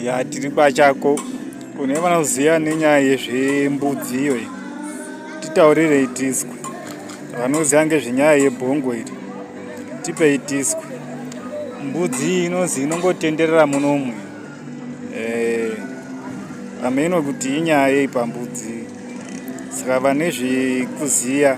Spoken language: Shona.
Ya tiri pachako kune vanoziva nenyaya yezvembudzi iyo titaurirei tiswe. Vanoziva ngezvenyaya yebhongo iri tipei tiswe. Mbudzi inozi inongotenderera munomu, hameno kuti inyaya yei pambudzi. Saka vane zvekuziya